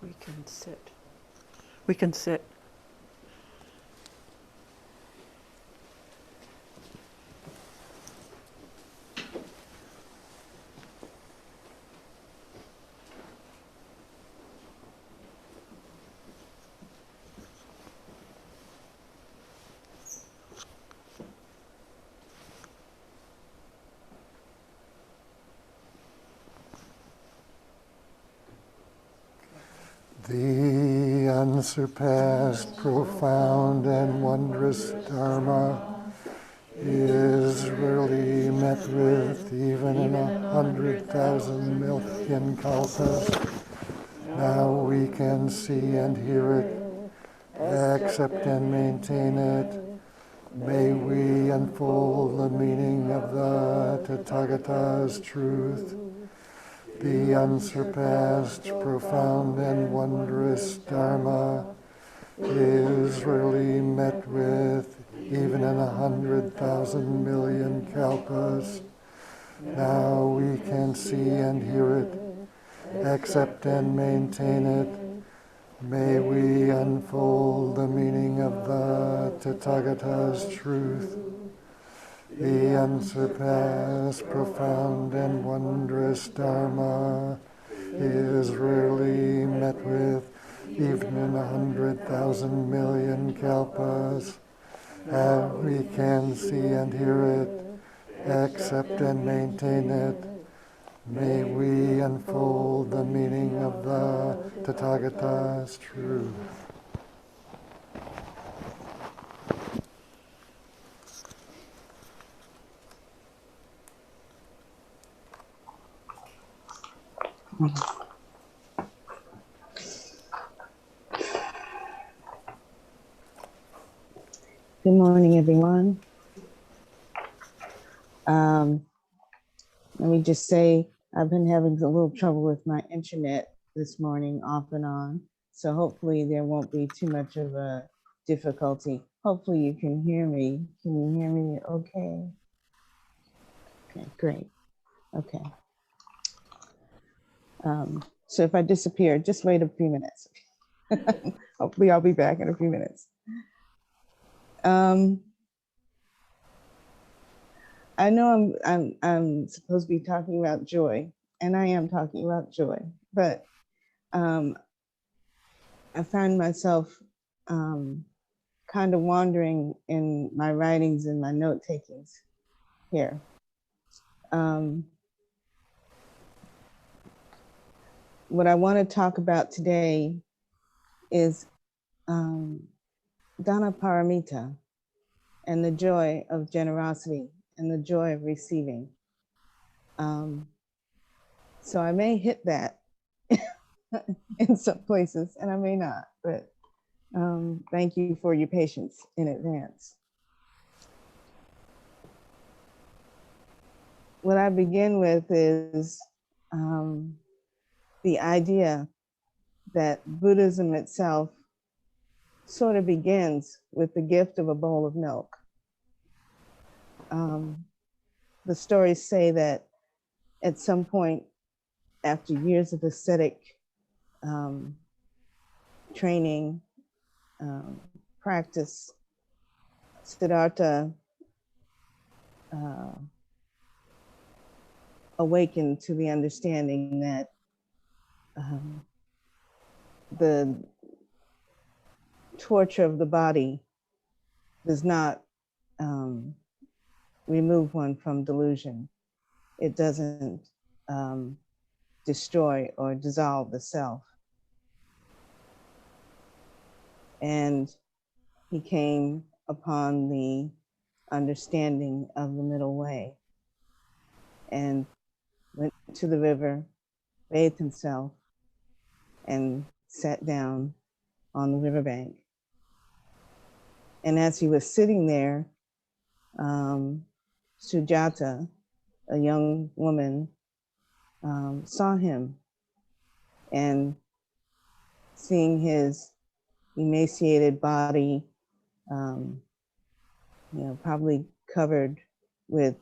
We can sit. We can sit. The unsurpassed, profound, and wondrous Dharma is rarely met with even in 100,000 million kalpas. Now we can see and hear it, accept and maintain it. May we unfold the meaning of the Tathagata's truth. The unsurpassed, profound, and wondrous Dharma is rarely met with even in 100,000 million kalpas. Now we can see and hear it, accept and maintain it. May we unfold the meaning of the Tathagata's truth. The unsurpassed, profound, and wondrous Dharma is rarely met with even in 100,000 million kalpas. And we can see and hear it, accept and maintain it. May we unfold the meaning of the Tathagata's truth. Good morning, everyone. Let me just say, I've been having a little trouble with my internet this morning, off and on. So hopefully there won't be too much of a difficulty. Hopefully you can hear me. Can you hear me okay? Okay, great. Okay. So if I disappear, just wait a few minutes. Hopefully I'll be back in a few minutes. I know I'm supposed to be talking about joy, and I am talking about joy, but I find myself kind of wandering in my writings and my note takings here. What I want to talk about today is Dana Paramita and the joy of generosity and the joy of receiving. So I may hit that in some places and I may not, but thank you for your patience in advance. What I begin with is the idea that Buddhism itself sort of begins with the gift of a bowl of milk. The stories say that at some point, after years of ascetic training, practice, Siddhartha awakened to the understanding that the torture of the body does not remove one from delusion. It doesn't destroy or dissolve the self. And he came upon the understanding of the middle way and went to the river, bathed himself, and sat down on the riverbank. And as he was sitting there, Sujata, a young woman, saw him, and seeing his emaciated body, probably covered with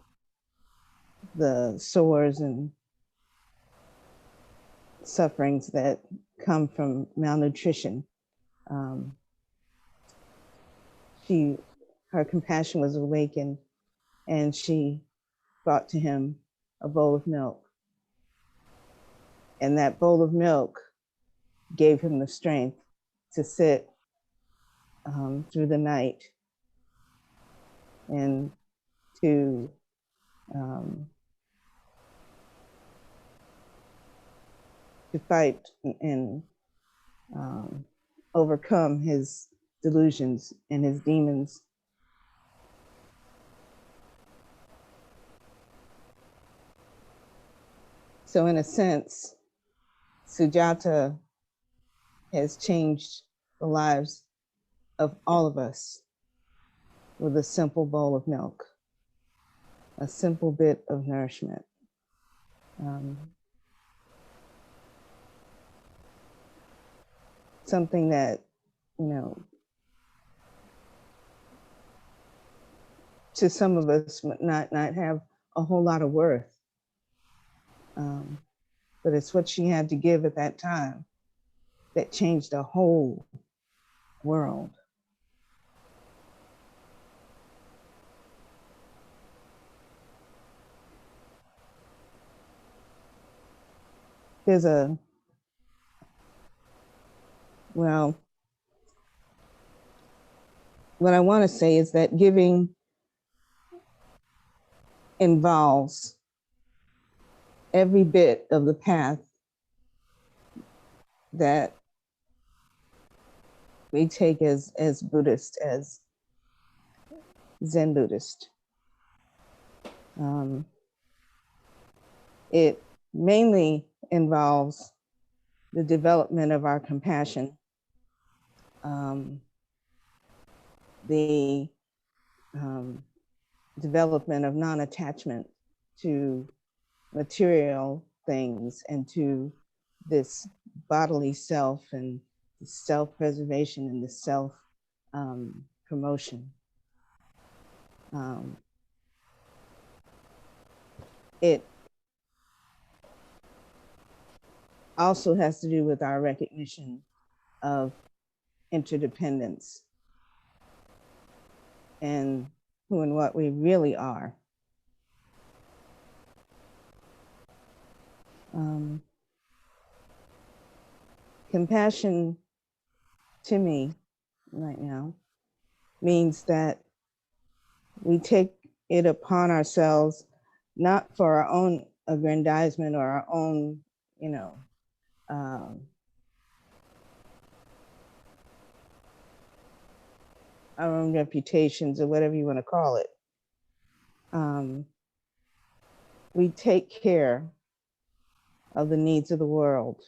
the sores and sufferings that come from malnutrition. Um, her compassion was awakened, and she brought to him a bowl of milk. And that bowl of milk gave him the strength to sit through the night and to fight and overcome his delusions and his demons. So in a sense, Sujata has changed the lives of all of us with a simple bowl of milk, a simple bit of nourishment. Something that, you know, to some of us not have a whole lot of worth. But it's what she had to give at that time that changed the whole world. There's well, what I want to say is that giving involves every bit of the path that we take as Buddhist, as Zen Buddhist. It mainly involves the development of our compassion, the development of non-attachment to material things and to this bodily self, and the self-preservation and the self-promotion. It also has to do with our recognition of interdependence and who and what we really are. Compassion to me right now means that we take it upon ourselves, not for our own aggrandizement or our own, you know, our own reputations or whatever you want to call it. We take care of the needs of the world.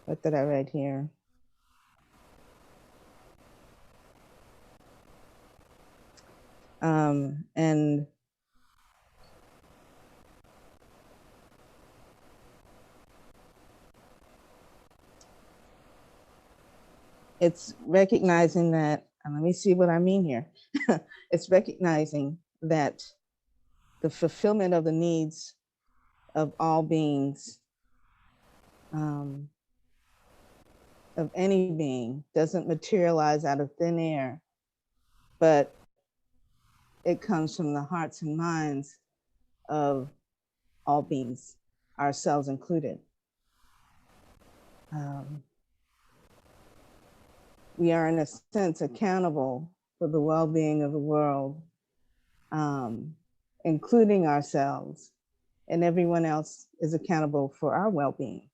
What did I write here? And it's recognizing that, and let me see what I mean here. It's recognizing that the fulfillment of the needs of all beings, of any being, doesn't materialize out of thin air, but it comes from the hearts and minds of all beings, ourselves included. We are, in a sense, accountable for the well-being of the world, including ourselves, and everyone else is accountable for our well-being.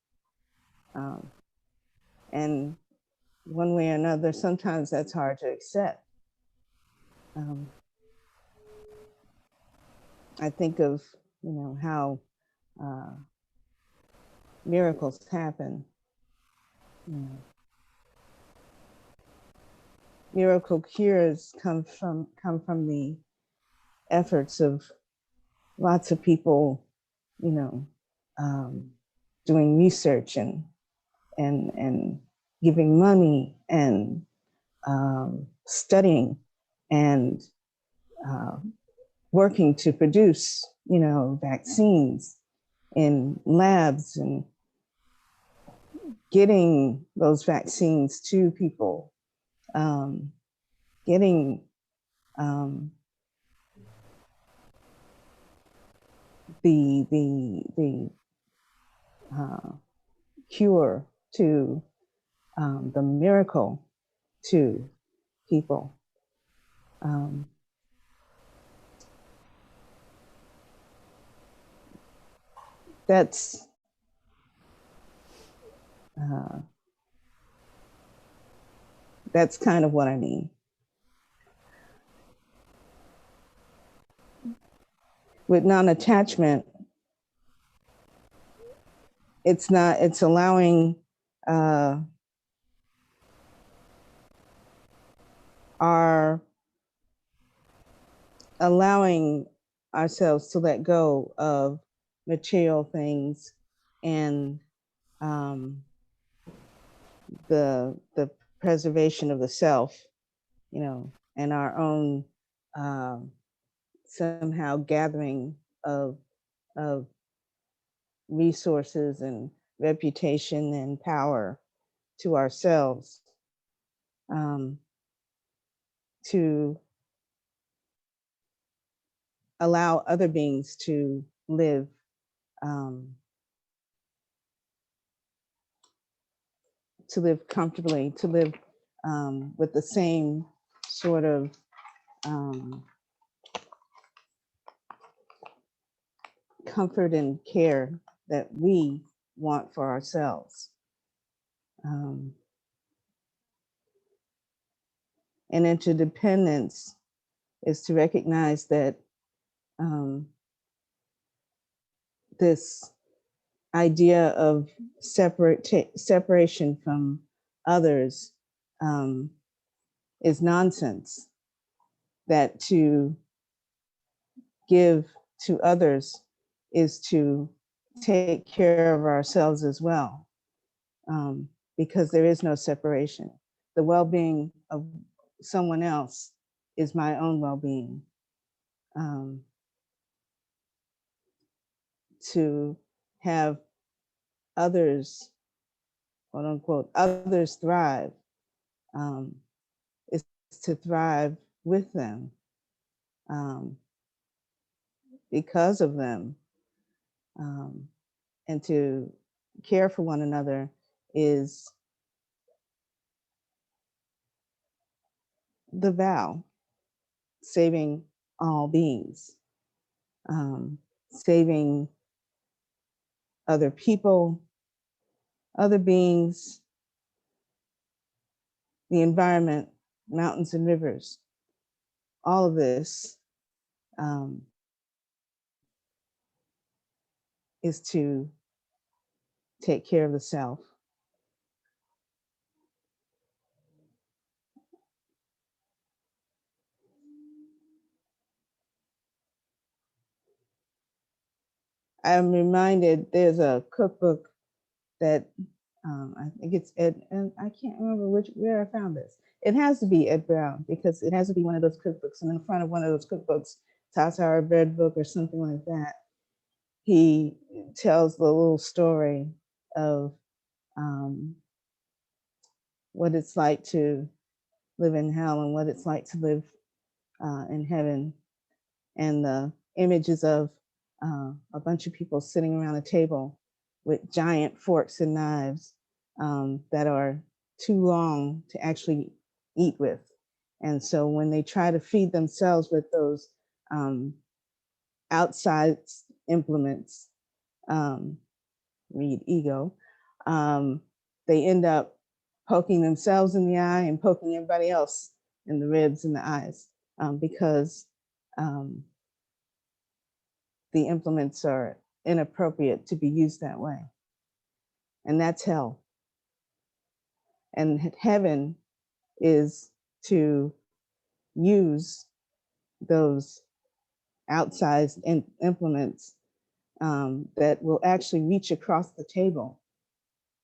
And one way or another, sometimes that's hard to accept. I think of, you know, how miracles happen. You know, miracle cures come from the efforts of lots of people, you know, doing research and giving money and studying and working to produce vaccines in labs and getting those vaccines to people, getting the cure to the miracle to people. That's kind of what I mean. With non-attachment, it's allowing ourselves to let go of material things and the preservation of the self, and our own somehow gathering of resources and reputation and power to ourselves, to allow other beings to live comfortably, to live with the same sort of comfort and care that we want for ourselves. And interdependence is to recognize that this idea of separation from others is nonsense, that to give to others is to take care of ourselves as well, because there is no separation. The well-being of someone else is my own well-being. To have others, quote unquote, others thrive, is to thrive with them, because of them, and to care for one another is the vow, saving all beings, saving other people, other beings, the environment, mountains and rivers. All of this is to take care of the self. I'm reminded there's a cookbook that I think it's Ed, and I can't remember where I found this. It has to be Ed Brown, because it has to be one of those cookbooks. And in front of one of those cookbooks, Tata Bread Book or something like that, he tells the little story of what it's like to live in hell and what it's like to live in heaven, and the images of a bunch of people sitting around a table with giant forks and knives that are too long to actually eat with. And so when they try to feed themselves with those outside implements, read ego, they end up poking themselves in the eye and poking everybody else in the ribs and the eyes, because the implements are inappropriate to be used that way. And that's hell. And heaven is to use those outsized implements that will actually reach across the table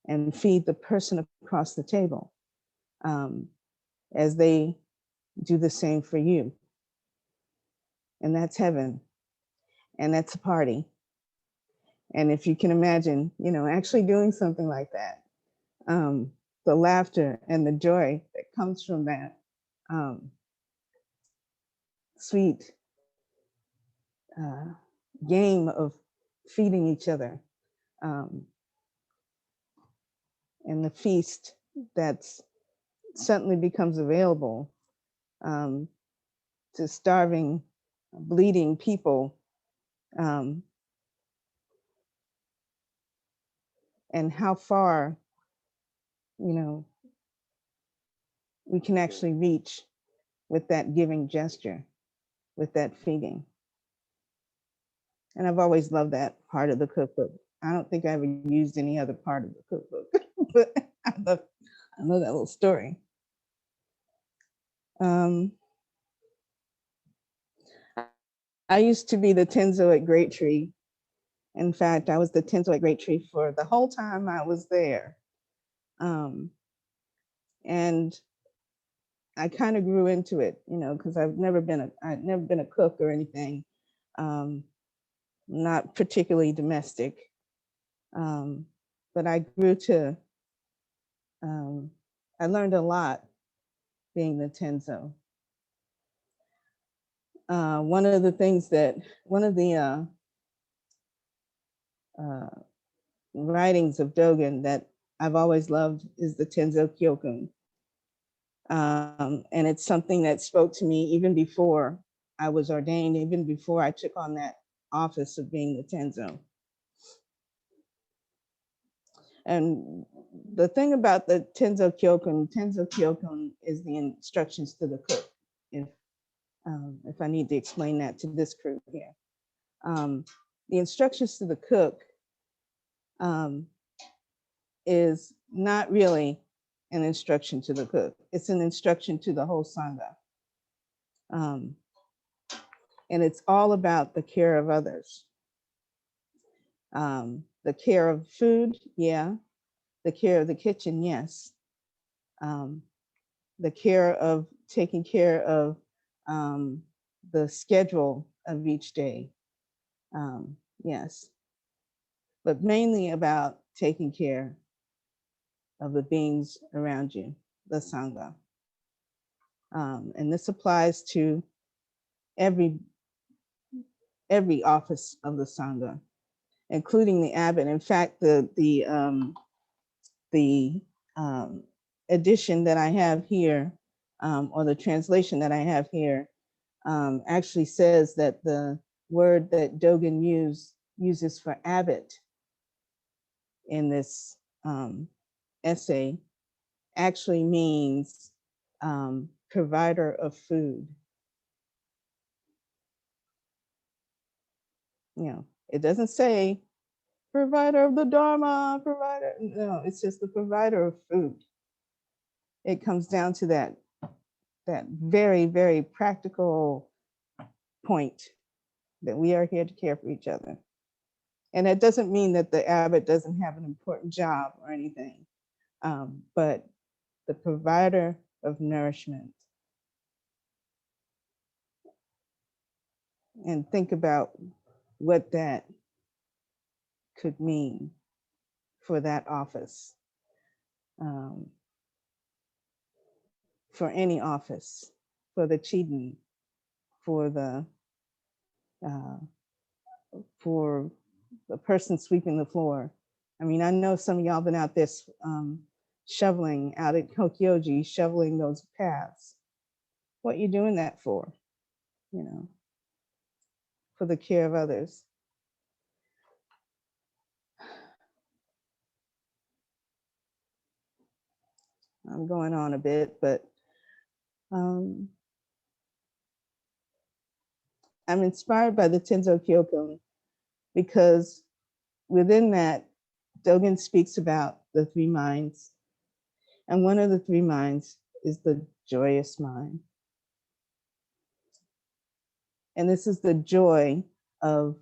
and feed the person across the table, as they do the same for you. And that's heaven. and that's a party. And if you can imagine, you know, actually doing something like that, the laughter and the joy that comes from that sweet game of feeding each other, and the feast that's suddenly becomes available to starving, bleeding people, and how far, you know, we can actually reach with that giving gesture, with that feeding. And I've always loved that part of the cookbook. I don't think I ever used any other part of the cookbook, but I love that little story. I used to be the Tenzo at Great Tree. In fact, I was the Tenzo at Great Tree for the whole time I was there. And I kind of grew into it, you know, because I'd never been a cook or anything, not particularly domestic. But I grew to, I learned a lot being the Tenzo. One of the writings of Dogen that I've always loved is the Tenzo Kyokun. And it's something that spoke to me even before I was ordained, even before I took on that office of being the Tenzo. And the thing about the Tenzo Kyokun is the instructions to the cook. If I need to explain that to this crew here. The instructions to the cook is not really an instruction to the cook. It's an instruction to the whole Sangha. And it's all about the care of others. The care of food, yeah. The care of the kitchen, yes. The care of taking care of the schedule of each day, yes. But mainly about taking care of the beings around you, the Sangha. And this applies to every office of the Sangha, including the abbot. In fact, the edition that I have here, or the translation that I have here, actually says that the word that Dogen uses for abbot in this essay actually means provider of food. You know, it doesn't say provider of the Dharma, provider. No, it's just the provider of food. It comes down to that very, very practical point that we are here to care for each other. And that doesn't mean that the abbot doesn't have an important job or anything, but the provider of nourishment. And think about what that could mean for that office, for any office, for the Chiden, for the person sweeping the floor. I mean, I know some of y'all been out there shoveling out at Hokyoji, shoveling those paths. What you doing that for? You know, for the care of others. I'm going on a bit, but I'm inspired by the Tenzo Kyokun because within that, Dogen speaks about the three minds. And one of the three minds is the joyous mind. And this is the joy of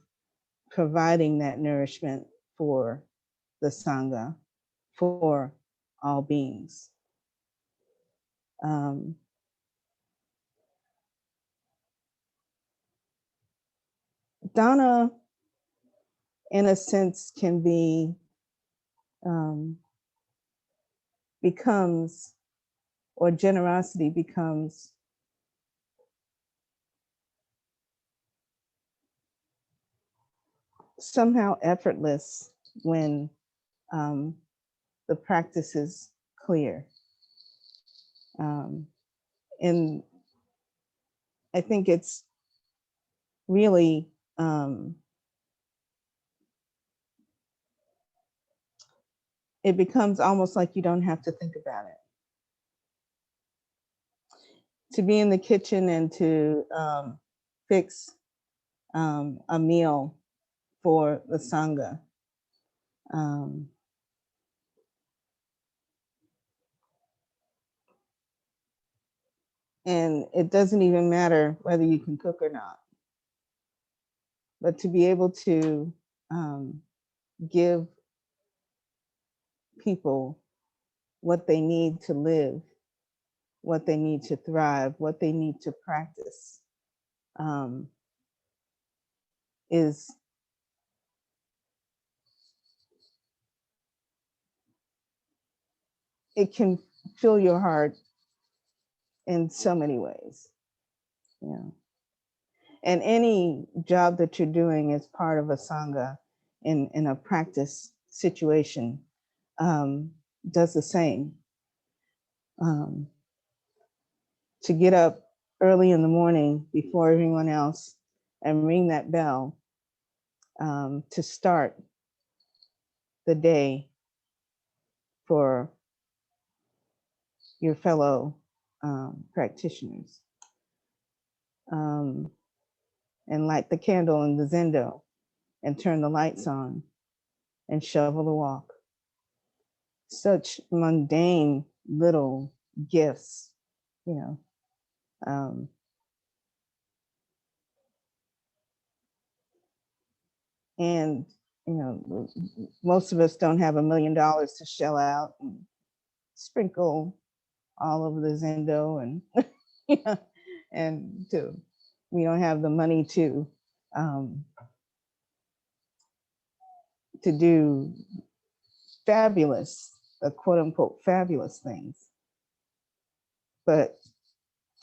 providing that nourishment for the Sangha, for all beings. Dana, in a sense, can be, becomes, or generosity becomes somehow effortless when the practice is clear. And I think it's really it becomes almost like you don't have to think about it. To be in the kitchen and to fix a meal for the Sangha. And it doesn't even matter whether you can cook or not, but to be able to give people what they need to live, what they need to thrive, what they need to practice, is it can fill your heart in so many ways. Yeah. And any job that you're doing as part of a Sangha in a practice situation does the same. To get up early in the morning before everyone else and ring that bell to start the day for your fellow practitioners, and light the candle in the zendo and turn the lights on and shovel the walk. Such mundane little gifts, you know. And, you know, most of us don't have $1 million to shell out and sprinkle all over the zendo and, yeah, and we don't have the money to do fabulous, quote unquote, fabulous things, but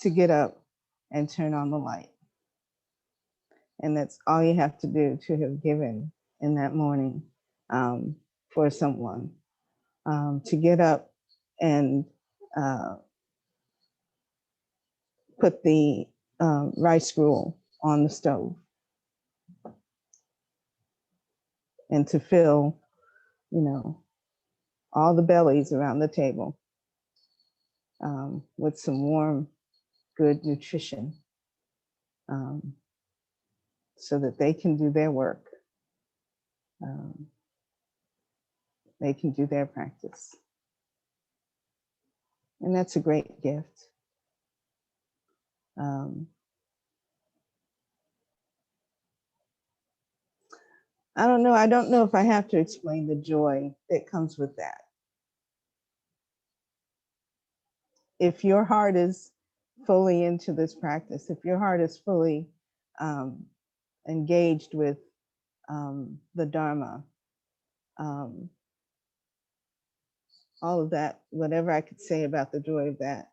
to get up and turn on the light. And that's all you have to do to have given in that morning for someone. To get up and put the rice gruel on the stove and to fill, you know, all the bellies around the table with some warm, good nutrition so that they can do their work. They can do their practice. And that's a great gift. I don't know. I don't know if I have to explain the joy that comes with that. If your heart is fully into this practice, if your heart is fully engaged with the Dharma, all of that, whatever I could say about the joy of that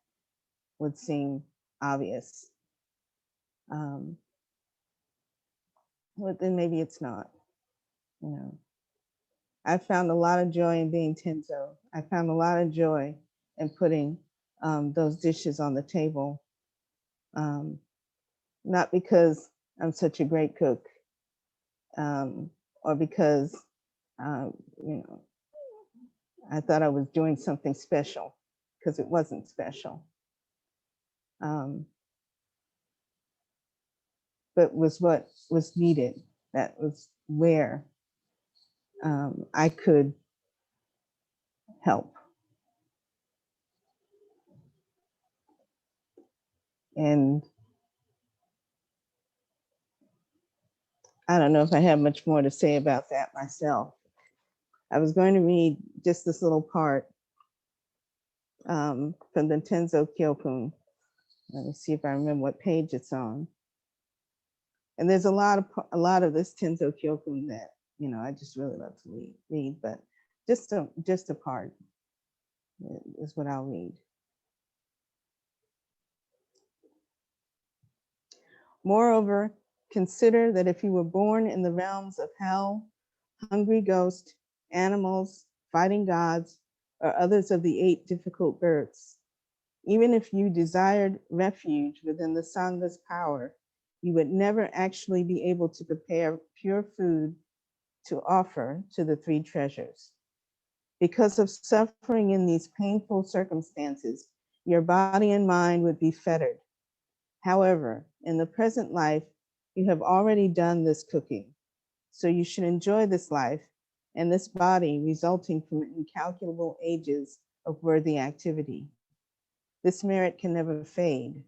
would seem obvious. Well, then maybe it's not, you know. I found a lot of joy in being Tenzo. I found a lot of joy in putting those dishes on the table. Not because I'm such a great cook or because, you know, I thought I was doing something special, because it wasn't special. But was what was needed. That was where I could help. And I don't know if I have much more to say about that myself. I was going to read just this little part from the Tenzo Kyokun. Let me see if I remember what page it's on. And there's a lot of this Tenzo Kyokun that, you know, I just really love to read, but just a part is what I'll read. Moreover, consider that if you were born in the realms of hell, hungry ghosts, animals, fighting gods, or others of the 8 difficult births, even if you desired refuge within the Sangha's power, you would never actually be able to prepare pure food to offer to the 3 treasures. Because of suffering in these painful circumstances, your body and mind would be fettered. However, in the present life, you have already done this cooking. So you should enjoy this life and this body resulting from incalculable ages of worthy activity. This merit can never fade.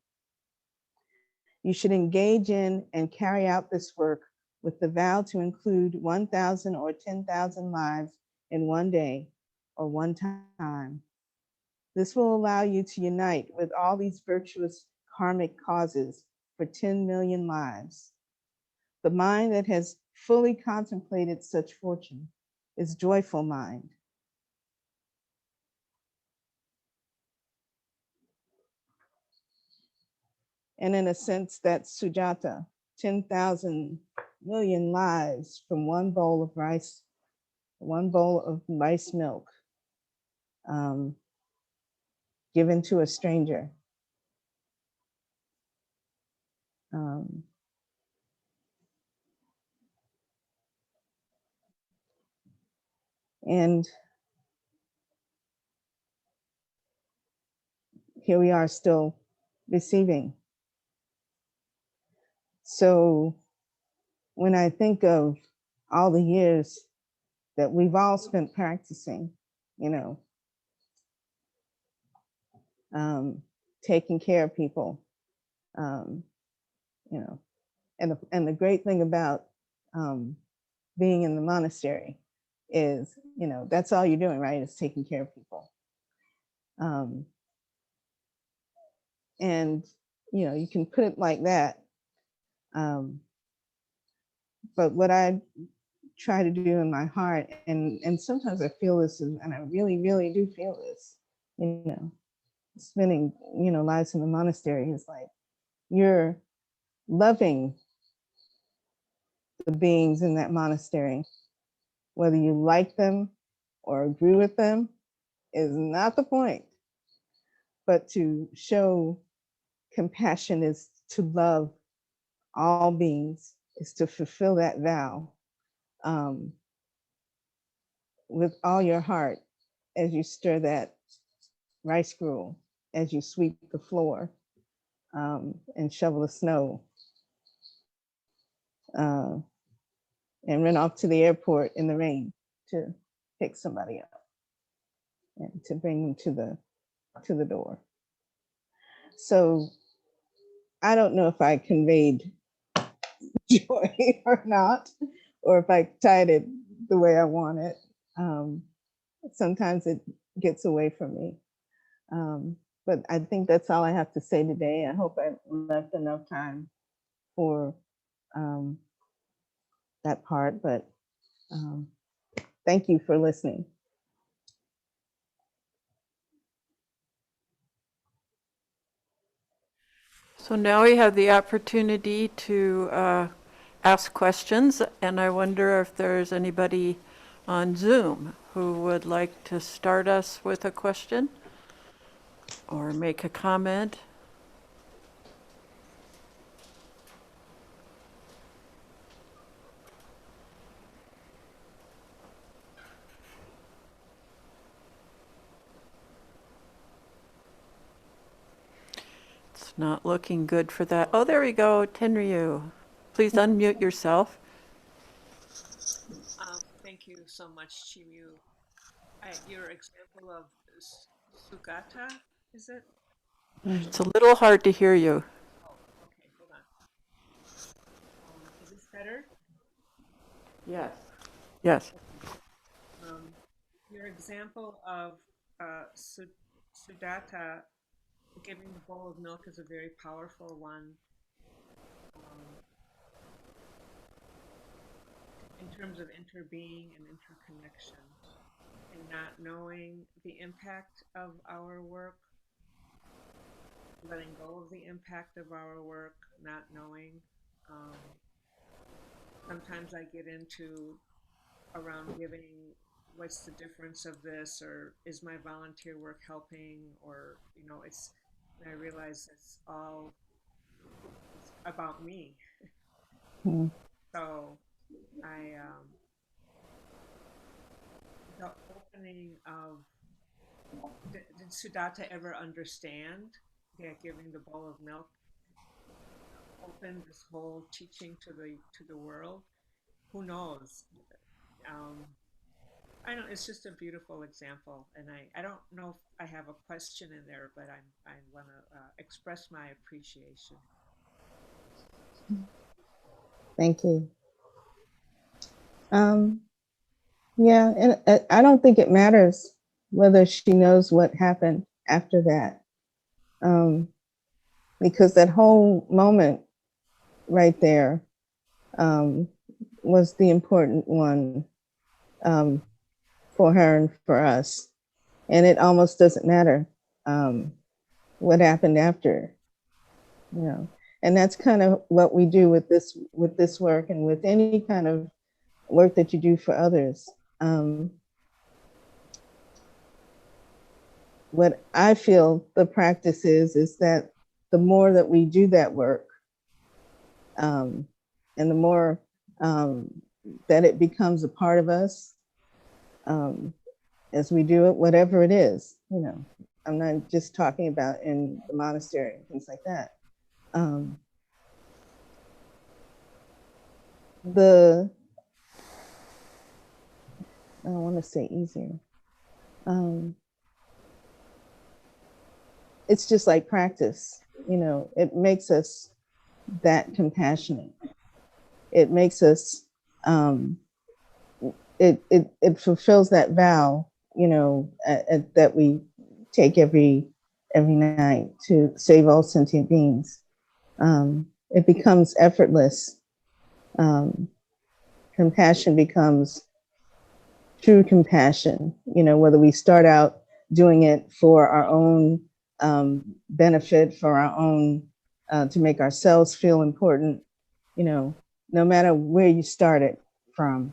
You should engage in and carry out this work with the vow to include 1,000 or 10,000 lives in one day or one time. This will allow you to unite with all these virtuous karmic causes for 10 million lives. The mind that has fully contemplated such fortune is joyful mind. And in a sense, that's Sujata, 10,000 million lives from one bowl of rice milk given to a stranger. And here we are still receiving. So when I think of all the years that we've all spent practicing, you know, taking care of people, you know, and the great thing about being in the monastery is, you know, that's all you're doing, right? Is taking care of people. And, you know, you can put it like that. But what I try to do in my heart, and sometimes I feel this, and I really, really do feel this, you know, spending, you know, lives in the monastery is like, you're loving the beings in that monastery, whether you like them or agree with them is not the point, but to show compassion is to love all beings, is to fulfill that vow with all your heart as you stir that rice gruel, as you sweep the floor and shovel the snow and run off to the airport in the rain to pick somebody up and to bring them to the door. So I don't know if I conveyed joy or not, or if I tied it the way I want it. Sometimes it gets away from me. But I think that's all I have to say today. I hope I left enough time for that part, but thank you for listening. So now we have the opportunity to ask questions, and I wonder if there's anybody on Zoom who would like to start us with a question or make a comment. It's not looking good for that. Oh, there we go, Tenryu. Please unmute yourself. Thank you so much, Chimyo. Your example of Sugata, is it? It's a little hard to hear you. Oh, okay, hold on. Is this better? Yes. Yes. Your example of Sudata giving the bowl of milk is a very powerful one. in terms of interbeing and interconnection, and not knowing the impact of our work, letting go of the impact of our work, not knowing. Um, Sometimes I get into around giving, what's the difference of this, or is my volunteer work helping, or it's, and I realize it's about me. Mm. So I the opening of, did Sudatta ever understand that giving the bowl of milk opened this whole teaching to the world? Who knows? Um, I don't. It's just a beautiful example, and I don't know if I have a question in there, but I want to express my appreciation. Thank you. Um, yeah, and I don't think it matters whether she knows what happened after that, because that whole moment right there um, was the important one um, for her and for us. And it almost doesn't matter um, what happened after, you know. And that's kind of what we do with this work and with any kind of work that you do for others. What I feel the practice is that the more that we do that work, and the more that it becomes a part of us, um, as we do it, whatever it is, you know. I'm not just talking about in the monastery and things like that. The I don't want to say easier. It's just like practice, you know. It makes us that compassionate. It makes us. It fulfills that vow, you know, that we take every night to save all sentient beings. It becomes effortless. Compassion becomes true compassion, you know, whether we start out doing it for our own benefit, for our own, to make ourselves feel important, you know, no matter where you started from,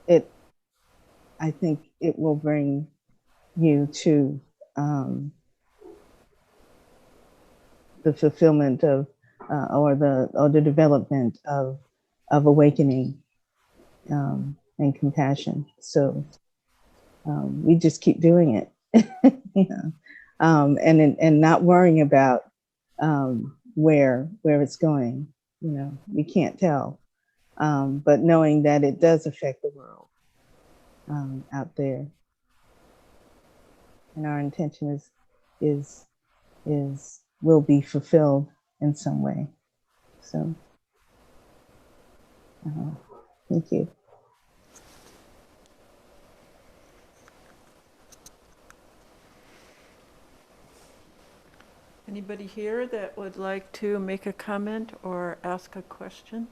it, I think it will bring you to the fulfillment of, or the development of awakening and compassion. So we just keep doing it, you know, and not worrying about where it's going. You know, we can't tell, but knowing that it does affect the world out there, and our intention is will be fulfilled in some way. So, thank you. Anybody here that would like to make a comment or ask a question?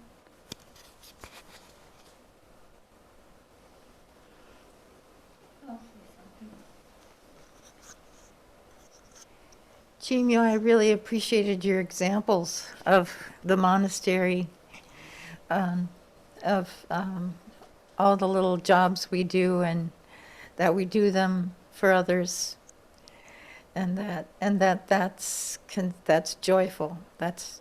Chimyo, I really appreciated your examples of the monastery, of all the little jobs we do, and that we do them for others, and that's joyful. That's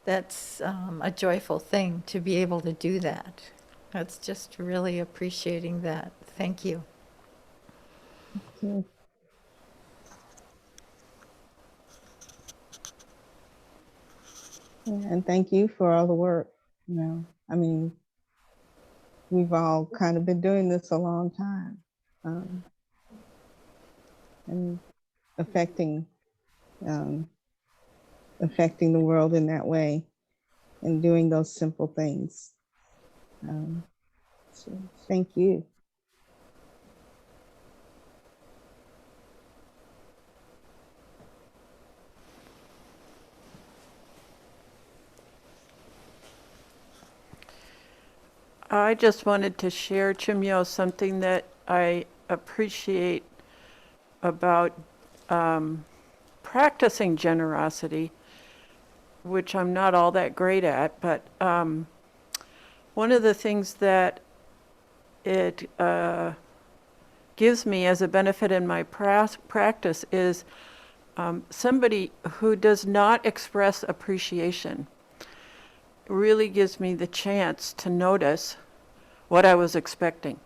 a joyful thing to be able to do that. That's just really appreciating that. Thank you. Yeah. And thank you for all the work. You know, I mean, we've all kind of been doing this a long time, and affecting um, affecting the world in that way, and doing those simple things. So thank you. I just wanted to share, Chimyo, something that I appreciate about practicing generosity, which I'm not all that great at, but one of the things that it gives me as a benefit in my practice is somebody who does not express appreciation really gives me the chance to notice what I was expecting.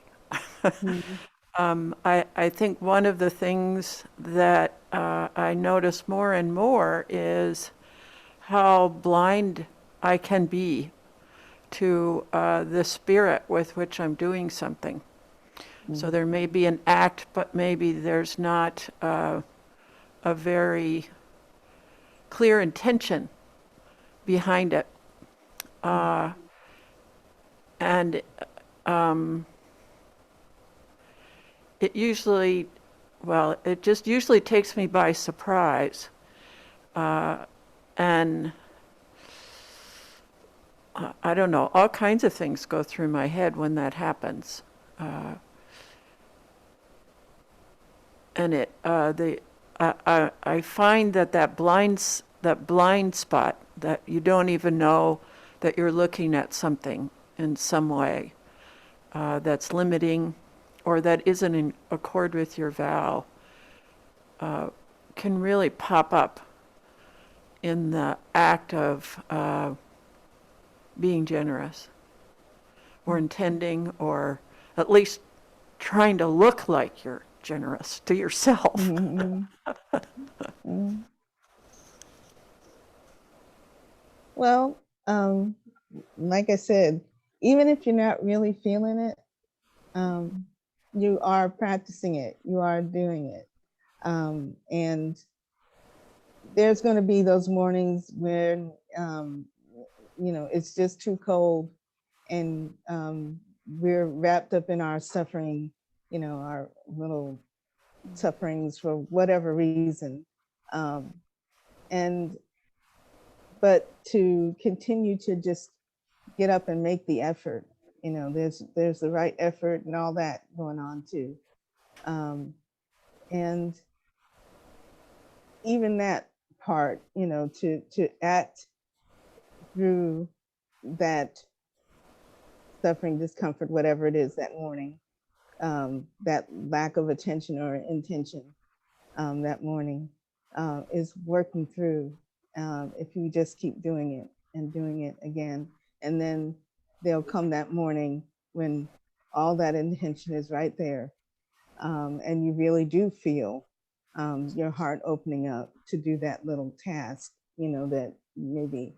I think one of the things that I notice more and more is how blind I can be to the spirit with which I'm doing something. So there may be an act, but maybe there's not a very clear intention behind it. And it usually, well, it just usually takes me by surprise. And I don't know, all kinds of things go through my head when that happens. And I find that blind spot, that you don't even know that you're looking at something in some way that's limiting or that isn't in accord with your vow, can really pop up in the act of being generous or intending, or at least trying to look like you're generous to yourself. Well, like I said, even if you're not really feeling it, you are practicing it, you are doing it. And there's going to be those mornings when, it's just too cold and we're wrapped up in our suffering, our little sufferings for whatever reason. But to continue to just get up and make the effort, there's the right effort and all that going on too. And even that part, to act through that suffering, discomfort, whatever it is that morning, that lack of attention or intention that morning is working through. If you just keep doing it and doing it again, and then there'll come that morning when all that intention is right there, and you really do feel your heart opening up to do that little task, that maybe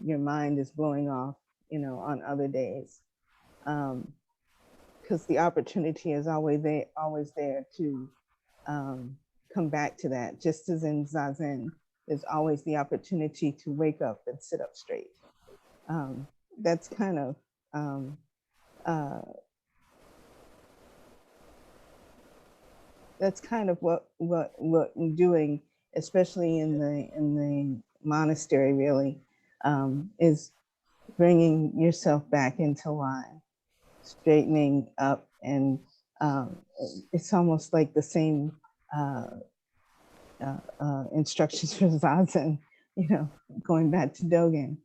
your mind is blowing off, on other days. Because the opportunity is always there to come back to that. Just as in Zazen, there's always the opportunity to wake up and sit up straight. That's kind of what I'm doing, especially in the monastery. Really, is bringing yourself back into line, straightening up, and it's almost like the same instructions for Zazen, going back to Dogen.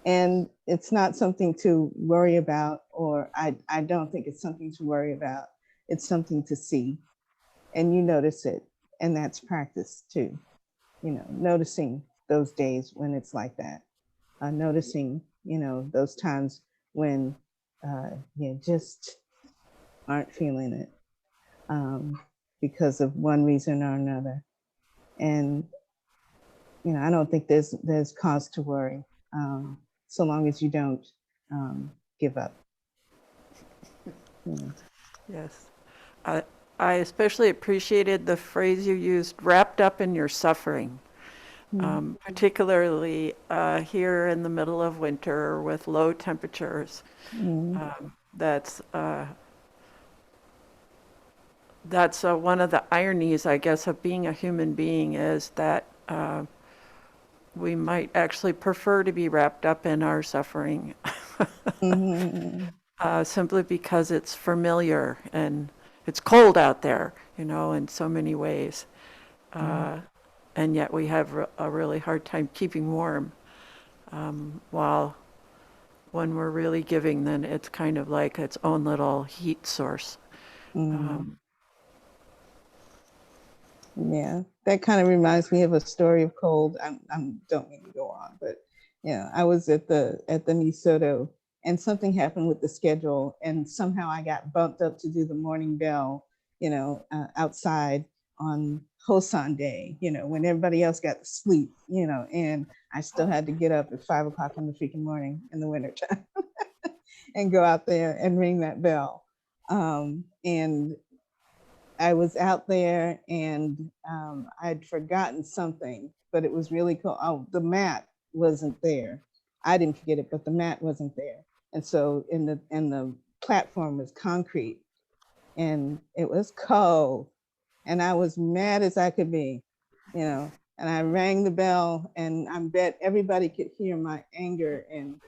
And it's not something to worry about, or I don't think it's something to worry about. It's something to see, and you notice it, and that's practice too. Noticing those days when it's like that, noticing, those times when you just aren't feeling it because of one reason or another. And I don't think there's cause to worry, so long as you don't give up. Yes. I especially appreciated the phrase you used, wrapped up in your suffering, particularly here in the middle of winter with low temperatures. That's one of the ironies, I guess, of being a human being, is that we might actually prefer to be wrapped up in our suffering, simply because it's familiar and it's cold out there, in so many ways. And yet we have a really hard time keeping warm. While when we're really giving, then it's kind of like its own little heat source. Yeah, that kind of reminds me of a story of cold. Don't mean to go on, but I was at the Misoto, and something happened with the schedule, and somehow I got bumped up to do the morning bell, outside on Hosan Day, when everybody else got to sleep, and I still had to get up at 5 o'clock in the freaking morning in the wintertime and go out there and ring that bell. And I was out there, and I'd forgotten something, but it was really cool. Oh, the mat wasn't there. I didn't forget it, but the mat wasn't there. And so the platform was concrete, and it was cold, and I was mad as I could be, and I rang the bell, and I bet everybody could hear my anger and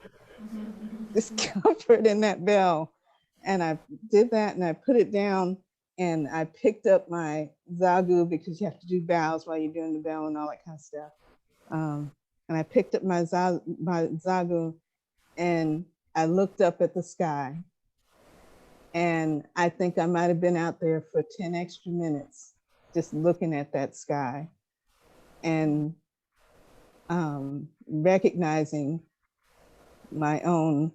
discomfort in that bell. And I did that, and I put it down, and I picked up my zagu, because you have to do bows while you're doing the bell and all that kind of stuff. And I picked up my zagu, and I looked up at the sky. And I think I might have been out there for 10 extra minutes, just looking at that sky and recognizing my own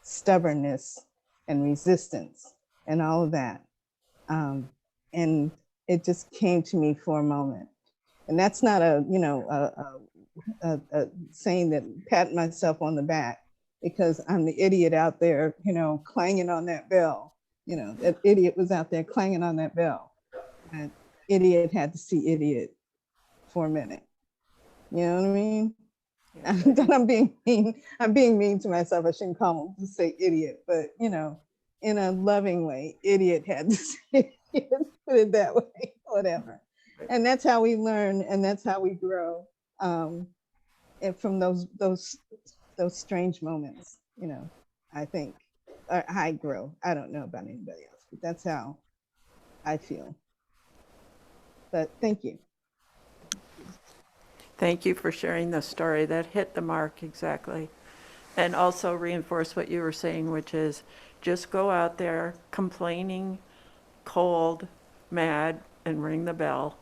stubbornness and resistance and all of that. And it just came to me for a moment. And that's not a saying that pat myself on the back, because I'm the idiot out there, clanging on that bell. That idiot was out there clanging on that bell. And idiot had to see idiot for a minute. You know what I mean? Then I'm being mean. I'm being mean to myself. I shouldn't call him to say idiot, but in a loving way, idiot had to say it, put it that way, whatever. And that's how we learn, and that's how we grow. And from those strange moments, I think, or I grow. I don't know about anybody else, but that's how I feel. But thank you. Thank you for sharing the story. That hit the mark exactly. And also reinforce what you were saying, which is just go out there complaining, cold, mad, and ring the bell,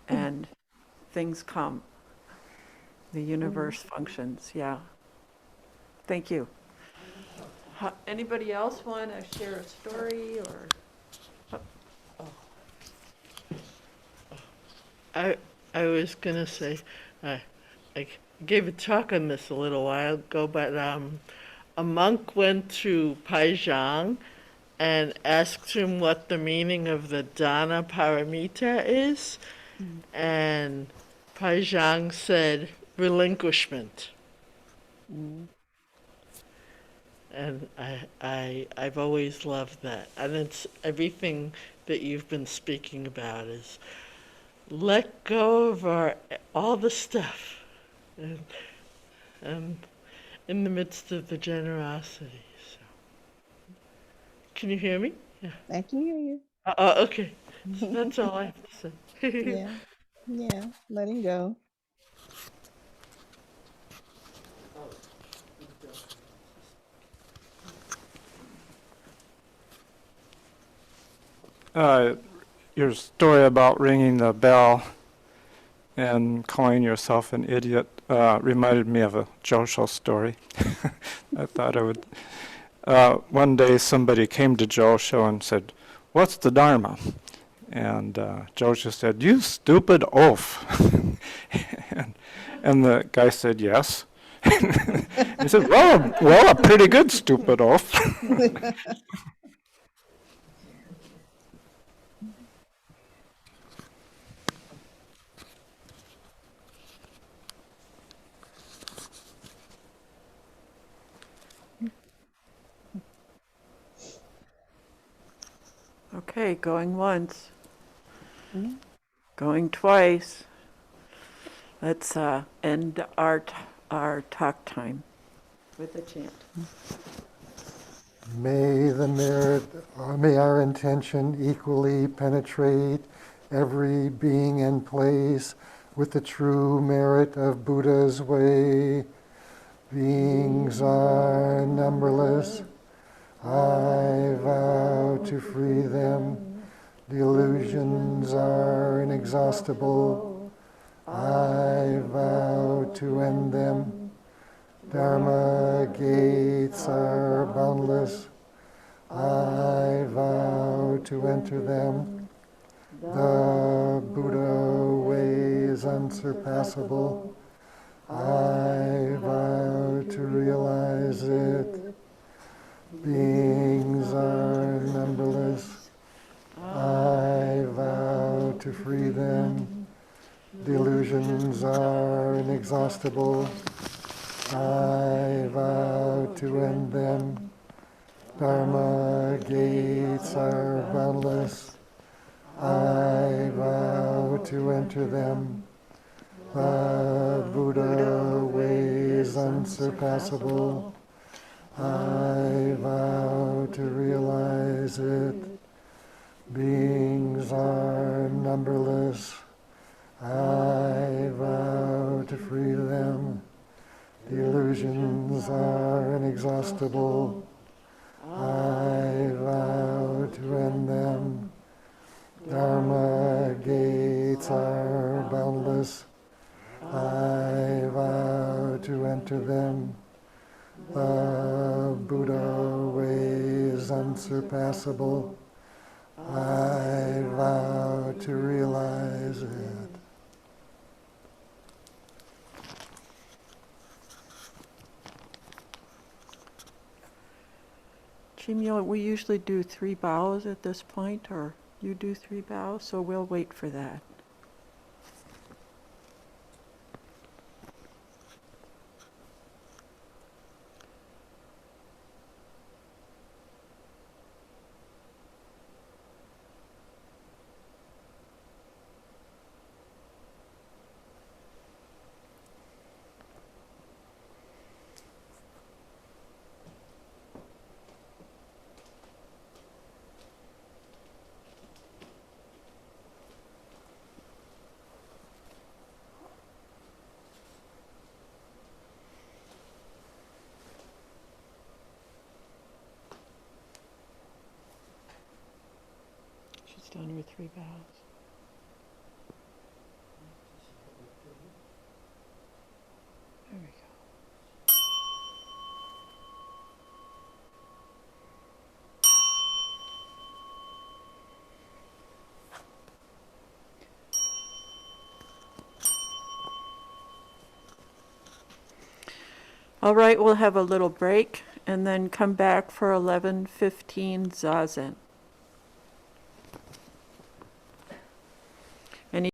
and things come. The universe functions. Yeah. Thank you. Anybody else want to share a story or? I was gonna say, I gave a talk on this a little while ago, but a monk went to Paijang and asked him what the meaning of the dana paramita is, and Paijang said relinquishment. And I've always loved that, and it's everything that you've been speaking about is let go of all the stuff, and in the midst of the generosity. So, can you hear me? Yeah. I can hear you. Okay. So that's all I have to say. Yeah, letting go. Your story about ringing the bell and calling yourself an idiot reminded me of a Josho story. I thought I would. One day somebody came to Josho and said, "What's the Dharma?" And Josho said, "You stupid oaf." and the guy said, "Yes." He said, well, a pretty good stupid oaf." Okay, going once, going twice. Let's end our talk time with a chant. May our intention equally penetrate every being and place with the true merit of Buddha's way. Beings are numberless. I vow to free them. Delusions are inexhaustible. I vow to end them. Dharma gates are boundless. I vow to enter them. The Buddha way is unsurpassable. I vow to realize it. Beings are numberless. I vow to free them. Delusions are inexhaustible. I vow to end them. Dharma gates are boundless. I vow to enter them. The Buddha way is unsurpassable. I vow to realize it. Beings are numberless. I vow to free them. Delusions are inexhaustible. I vow to end them. Dharma gates are boundless. I vow to enter them. The Buddha way is unsurpassable. I vow to realize it. Chimyo, we usually do 3 bows at this point, or you do 3 bows, so we'll wait for that. She's done her 3 bows. There we go. All right, we'll have a little break and then come back for 11:15 Zazen.